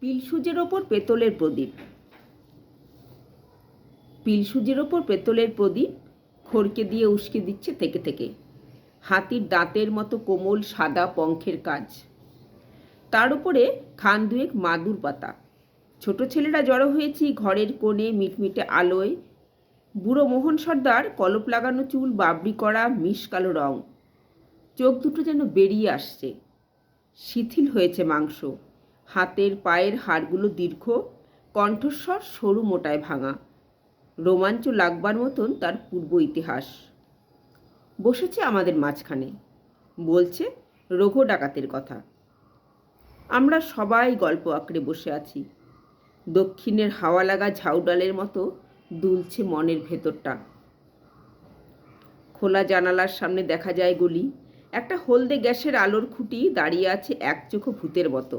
পিলসুজের ওপর পেতলের প্রদীপ। পিলসুজের ওপর পেতলের প্রদীপ খড়কে দিয়ে উস্কে দিচ্ছে থেকে থেকে। হাতির দাঁতের মতো কোমল সাদা পঙ্খের কাজ। তার উপরে খান দুয়েক মাদুর পাতা। ছোট ছেলেরা জড়ো হয়েছি ঘরের কোণে মিটমিটে আলোয়। বুড়ো মোহন সর্দার কলপ লাগানো চুল, বাবরি করা মিশকালো রং। চোখ দুটো যেন বেরিয়ে আসছে। শিথিল হয়েছে মাংস। হাতের পায়ের হাড়গুলো দীর্ঘ, কণ্ঠস্বর সরু মোটায় ভাঙা। রোমাঞ্চ লাগবার মতন তার পূর্ব ইতিহাস। বসেছে আমাদের মাঝখানে, বলছে রঘু ডাকাতের কথা। আমরা সবাই গল্প আঁকড়ে বসে আছি। দক্ষিণের হাওয়া লাগা ঝাউডালের মতো দুলছে মনের ভেতরটা। খোলা জানালার সামনে দেখা যায় গলি। একটা হলদে গ্যাসের আলোর খুঁটি দাঁড়িয়ে আছে একচোখো ভূতের মতো।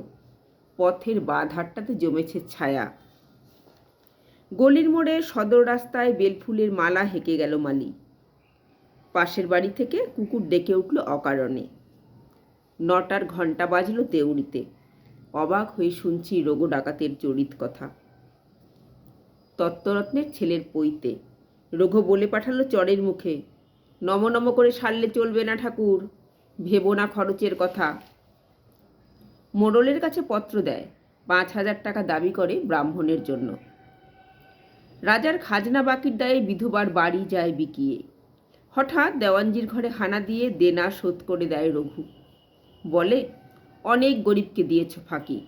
পথের বাঁ ধারটাতে জমেছে ছায়া। গলির মোড়ে সদর রাস্তায় বেলফুলের মালা হেঁকে গেল মালি। পাশের বাড়ি থেকে কুকুর ডেকে উঠল অকারণে। 9টার ঘণ্টা বাজল দেউড়িতে। অবাক হয়ে শুনছি রঘু ডাকাতের চরিত কথা। তত্ত্বরত্নের ছেলের পৈতে। রঘু বলে পাঠালো চরের মুখে, নম নম করে সারলে চলবে না ঠাকুর, ভেবো না খরচের কথা। মোড়লের কাছে পত্র দেয়, 5,000 টাকা দাবি করে ব্রাহ্মণের জন্য। রাজার খাজনা বাকির দায়ে বিধবার বাড়ি যায় বিকিয়ে। হঠাৎ দেওয়ানজির ঘরে হানা দিয়ে দেনা শোধ করে দেয় রঘু। বলে, অনেক গরিবকে দিয়েছ ফাঁকি,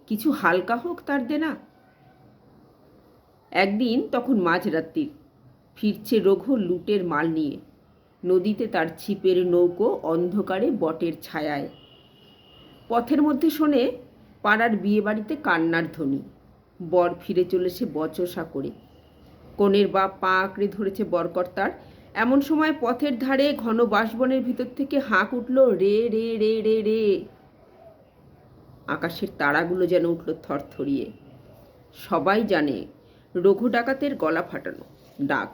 কিছু হালকা হোক তার দেনা। একদিন তখন মাঝরাত্রি, ফিরছে রঘু লুটের মাল নিয়ে। নদীতে তার ছিপের নৌকো অন্ধকারে বটের ছায়ায়। পথের মধ্যে শোনে পাড়ার বিয়ে বাড়িতে কান্নার ধ্বনি। বর ফিরে চলেছে বচসা করে। কনের বাপ পা আঁকড়ে ধরেছে বরকর্তার। এমন সময় পথের ধারে ঘন বাঁশবনের ভিতর থেকে হাঁক উঠল, রে রে রে রে রে। আকাশের তারাগুলো যেন উঠল থরথরিয়ে। সবাই জানে রঘু ডাকাতের গলা ফাটানো ডাক।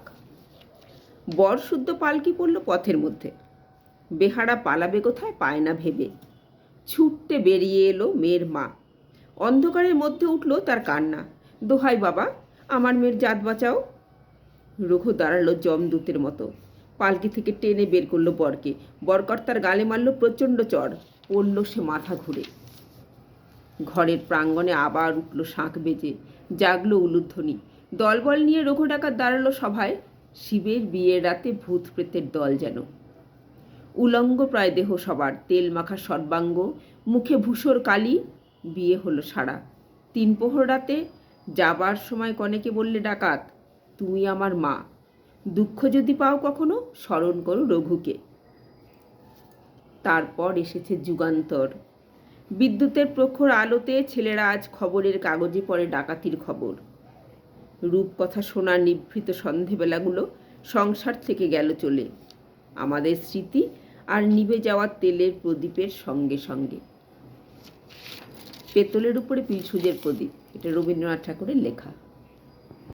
বর শুদ্ধ পালকি পড়ল পথের মধ্যে। বেহারা পালাবে কোথায় পায় না ভেবে। ছুটতে বেরিয়ে এলো মেয়ের মা। অন্ধকারের মধ্যে উঠল তার কান্না, দোহাই বাবা, আমার মেয়ের জাত বাঁচাও। রঘু দাঁড়ালো জমদূতের মতো। পালকি থেকে টেনে বের করলো বরকে। বরকর্তার গালে মারল প্রচণ্ড চড়। পড়ল সে মাথা ঘুরে। ঘরের প্রাঙ্গণে আবার উঠল শাঁখ বেজে, জাগলো উলুধ্বনি। দলবল নিয়ে রঘু ডাকাত দাঁড়ালো সভায়। শিবের বিয়ের রাতে ভূত প্রেতের দল যেন। উলঙ্গ প্রায় দেহ সবার, তেল মাখা সর্বাঙ্গ, মুখে ভূষর কালি। বিয়ে হলো সারা। 3 প্রহর রাতে যাবার সময় কনেকে বললে ডাকাত, তুমি আমার মা, দুঃখ যদি পাও কখনো স্মরণ করো রঘুকে। তারপর এসেছে যুগান্তর। বিদ্যুতের প্রখর আলোতে ছেলেরা আজ খবরের কাগজে পড়ে ডাকাতির খবর। রূপকথা শোনার নিভৃত সন্ধেবেলাগুলো সংসার থেকে গেল চলে, আমাদের স্মৃতি আর নিভে যাওয়া তেলের প্রদীপের সঙ্গে সঙ্গে। পেতলের উপরে পিলসুজের প্রদীপ, এটা রবীন্দ্রনাথ ঠাকুরের লেখা।